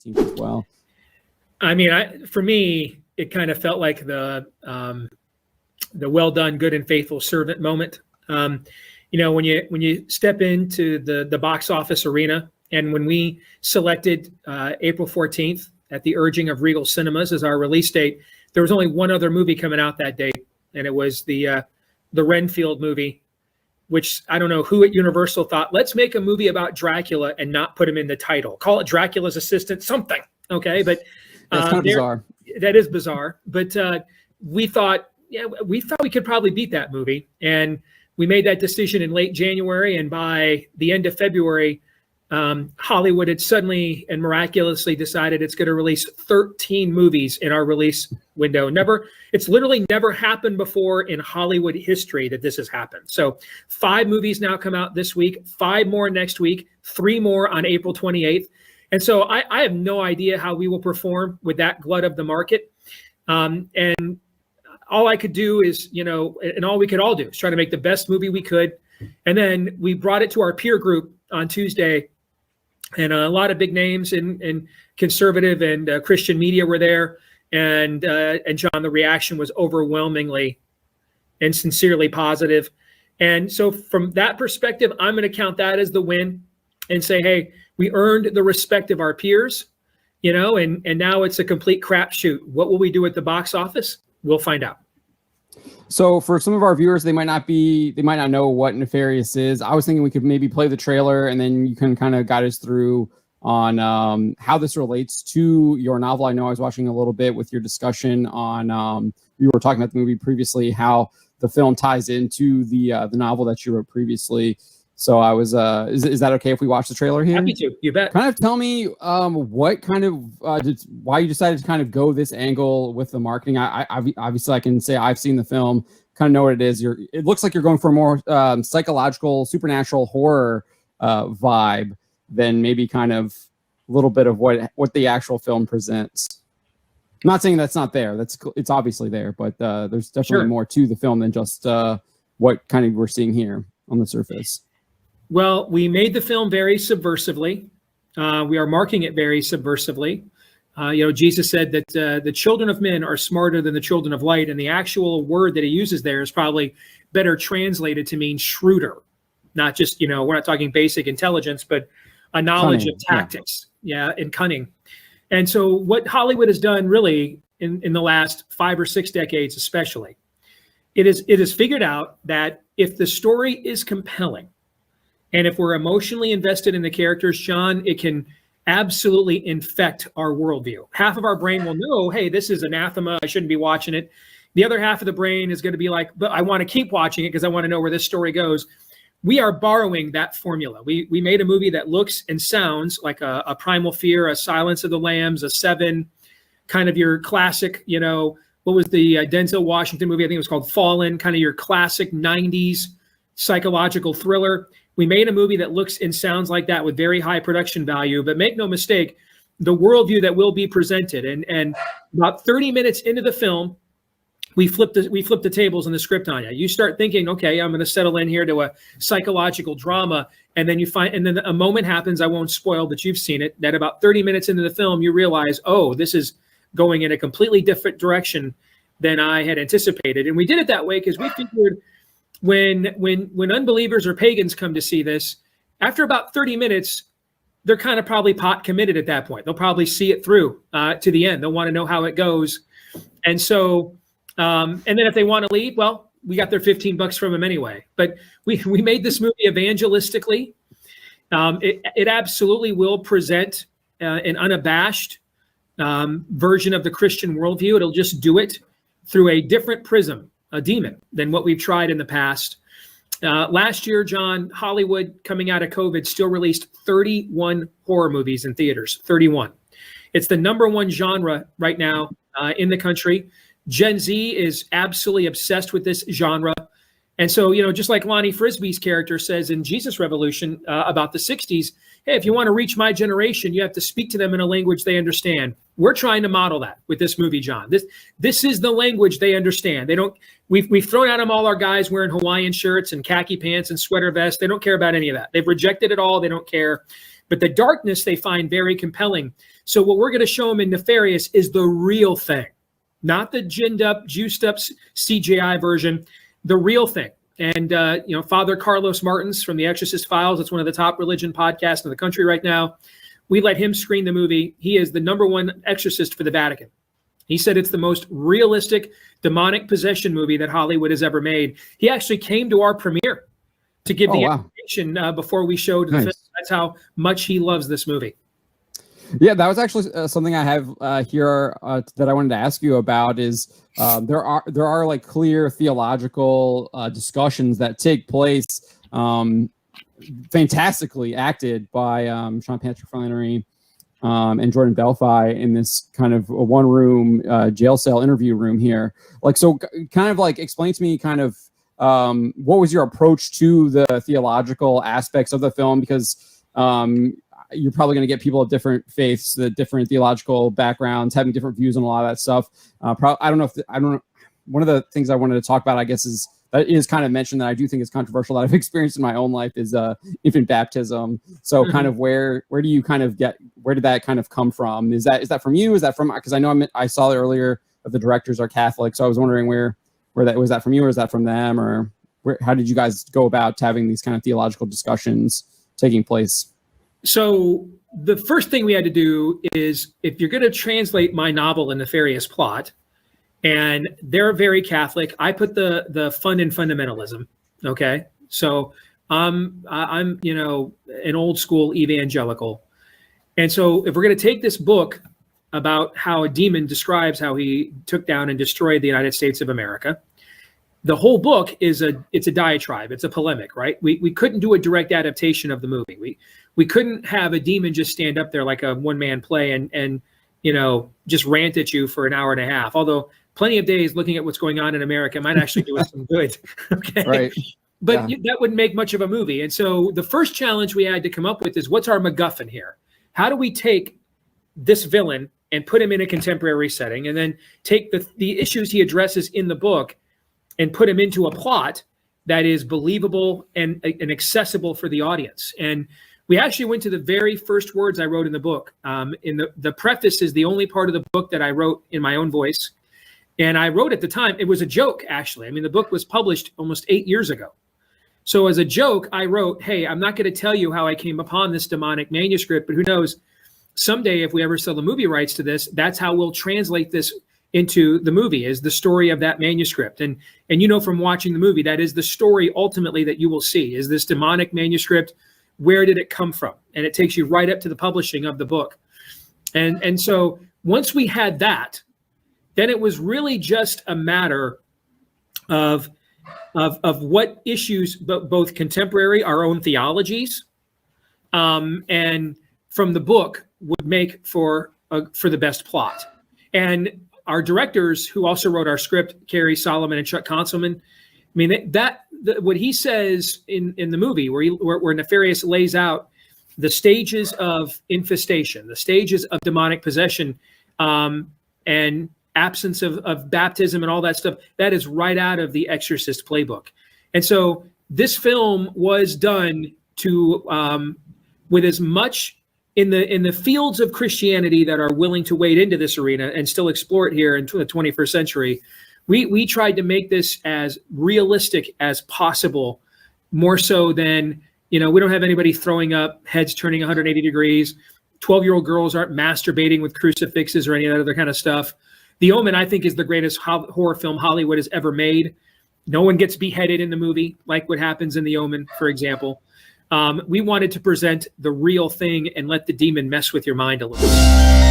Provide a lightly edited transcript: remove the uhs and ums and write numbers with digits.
14th as well. I mean, for me, it kind of felt like the well done, good and faithful servant moment. You know, when you step into the box office arena, and when we selected April 14th at the urging of Regal Cinemas as our release date, there was only one other movie coming out that day, and it was the Renfield movie, which I don't know who at Universal thought, let's make a movie about Dracula and not put him in the title. Call it Dracula's Assistant, something. Okay, but that's kind of bizarre. That is bizarre. But we thought we could probably beat that movie, and we made that decision in late January, and by the end of February, Hollywood had suddenly and miraculously decided it's going to release 13 movies in our release window. It's literally never happened before in Hollywood history that this has happened. So 5 movies now come out this week, 5 more next week, 3 more on April 28th. And so I have no idea how we will perform with that glut of the market. And all I could do is, and all we could all do is try to make the best movie we could. And then we brought it to our peer group on Tuesday, and a lot of big names in conservative and Christian media were there. And John, the reaction was overwhelmingly and sincerely positive. And so from that perspective, I'm going to count that as the win and say, hey, we earned the respect of our peers, and now it's a complete crapshoot. What will we do at the box office? We'll find out. So for some of our viewers, they might not know what Nefarious is. I was thinking we could maybe play the trailer, and then you can kind of guide us through on how this relates to your novel. I know I was watching a little bit with your discussion on, you were talking about the movie previously, how the film ties into the novel that you wrote previously. So I was, is that okay if we watch the trailer here? Happy to, you bet. Kind of tell me what kind of, why you decided to kind of go this angle with the marketing. I obviously I can say I've seen the film, kind of know what it is. It looks like you're going for a more psychological, supernatural horror vibe than maybe kind of a little bit of what the actual film presents. I'm not saying that's not there. It's obviously there, but there's definitely more to the film than just what kind of we're seeing here on the surface. Well, we made the film very subversively. We are marking it very subversively. Jesus said that the children of men are smarter than the children of light, and the actual word that he uses there is probably better translated to mean shrewder. Not just, we're not talking basic intelligence, but a knowledge of tactics, and cunning. And so what Hollywood has done really in the last 5 or 6 decades especially, it is figured out that if the story is compelling, and if we're emotionally invested in the characters, John, it can absolutely infect our worldview. Half of our brain will know, hey, this is anathema, I shouldn't be watching it. The other half of the brain is going to be like, but I want to keep watching it because I want to know where this story goes. We are borrowing that formula. We made a movie that looks and sounds like a Primal Fear, a Silence of the Lambs, a Seven, kind of your classic, what was the Denzel Washington movie? I think it was called Fallen, kind of your classic 90s psychological thriller. We made a movie that looks and sounds like that with very high production value, but make no mistake, the worldview that will be presented. And about 30 minutes into the film, we flip the tables in the script on you. You start thinking, okay, I'm going to settle in here to a psychological drama. And then and then a moment happens, I won't spoil, but you've seen it, that about 30 minutes into the film, you realize, oh, this is going in a completely different direction than I had anticipated. And we did it that way because we figured when unbelievers or pagans come to see this, after about 30 minutes, they're kind of probably pot committed at that point. They'll probably see it through to the end. They'll want to know how it goes. And so, and then if they want to leave, well, we got their $15 from them anyway. But we made this movie evangelistically. It absolutely will present an unabashed version of the Christian worldview. It'll just do it through a different prism, a demon, than what we've tried in the past. Last year, John, Hollywood, coming out of COVID, still released 31 horror movies in theaters. 31. It's the #1 genre right now in the country. Gen Z is absolutely obsessed with this genre. And so, just like Lonnie Frisbee's character says in Jesus Revolution about the 60s, hey, if you want to reach my generation, you have to speak to them in a language they understand. We're trying to model that with this movie, John. This is the language they understand. They don't. We've thrown at them all our guys wearing Hawaiian shirts and khaki pants and sweater vests. They don't care about any of that. They've rejected it all. They don't care. But the darkness they find very compelling. So what we're going to show them in Nefarious is the real thing, not the ginned up, juiced up CGI version, the real thing. And, Father Carlos Martins from the Exorcist Files, it's one of the top religion podcasts in the country right now. We let him screen the movie. He is the #1 exorcist for the Vatican. He said it's the most realistic demonic possession movie that Hollywood has ever made. He actually came to our premiere to give the information before we showed the film. That's how much he loves this movie. Yeah, that was actually something I have here that I wanted to ask you about. Is there are like clear theological discussions that take place, fantastically acted by Sean Patrick Flannery and Jordan Belfi in this kind of a one-room jail cell interview room here. Like, so kind of like explain to me kind of what was your approach to the theological aspects of the film, because you're probably going to get people of different faiths, the different theological backgrounds, having different views on a lot of that stuff. I don't know. One of the things I wanted to talk about, I guess, is that is kind of mentioned that I do think is controversial that I've experienced in my own life is infant baptism. So kind of where do you kind of where did that kind of come from? Is that from you? Is that from, because I know I saw earlier that the directors are Catholic. So I was wondering where that was, that from you, or is that from them, or how did you guys go about having these kind of theological discussions taking place? So the first thing we had to do is, if you're going to translate my novel, A Nefarious Plot, and they're very Catholic, I put the fun in fundamentalism. Okay. So I'm an old school evangelical. And so if we're going to take this book about how a demon describes how he took down and destroyed the United States of America, the whole book it's a diatribe. It's a polemic, right? We couldn't do a direct adaptation of the movie. We couldn't have a demon just stand up there like a one-man play and just rant at you for an hour and a half. Although plenty of days looking at what's going on in America might actually do us some good. Okay. Right. But that wouldn't make much of a movie. And so the first challenge we had to come up with is, what's our MacGuffin here? How do we take this villain and put him in a contemporary setting, and then take the issues he addresses in the book and put him into a plot that is believable and accessible for the audience? And we actually went to the very first words I wrote in the book. In the preface is the only part of the book that I wrote in my own voice. And I wrote at the time, it was a joke, actually. I mean, the book was published almost 8 years ago. So as a joke, I wrote, hey, I'm not going to tell you how I came upon this demonic manuscript, but who knows, someday if we ever sell the movie rights to this, that's how we'll translate this into the movie, is the story of that manuscript. And from watching the movie, that is the story ultimately that you will see, is this demonic manuscript. Where did it come from? And it takes you right up to the publishing of the book. And so once we had that, then it was really just a matter of what issues, both contemporary, our own theologies, and from the book would make for the best plot. And our directors, who also wrote our script, Carrie Solomon and Chuck Conselman, I mean, what he says in the movie, where Nefarious lays out the stages of infestation, the stages of demonic possession, and absence of baptism and all that stuff, that is right out of the Exorcist playbook. And so this film was done with as much in the fields of Christianity that are willing to wade into this arena and still explore it here in the 21st century. We tried to make this as realistic as possible, more so than, we don't have anybody throwing up, heads turning 180 degrees. 12-year-old girls aren't masturbating with crucifixes or any of that other kind of stuff. The Omen, I think, is the greatest horror film Hollywood has ever made. No one gets beheaded in the movie like what happens in The Omen, for example. We wanted to present the real thing and let the demon mess with your mind a little bit.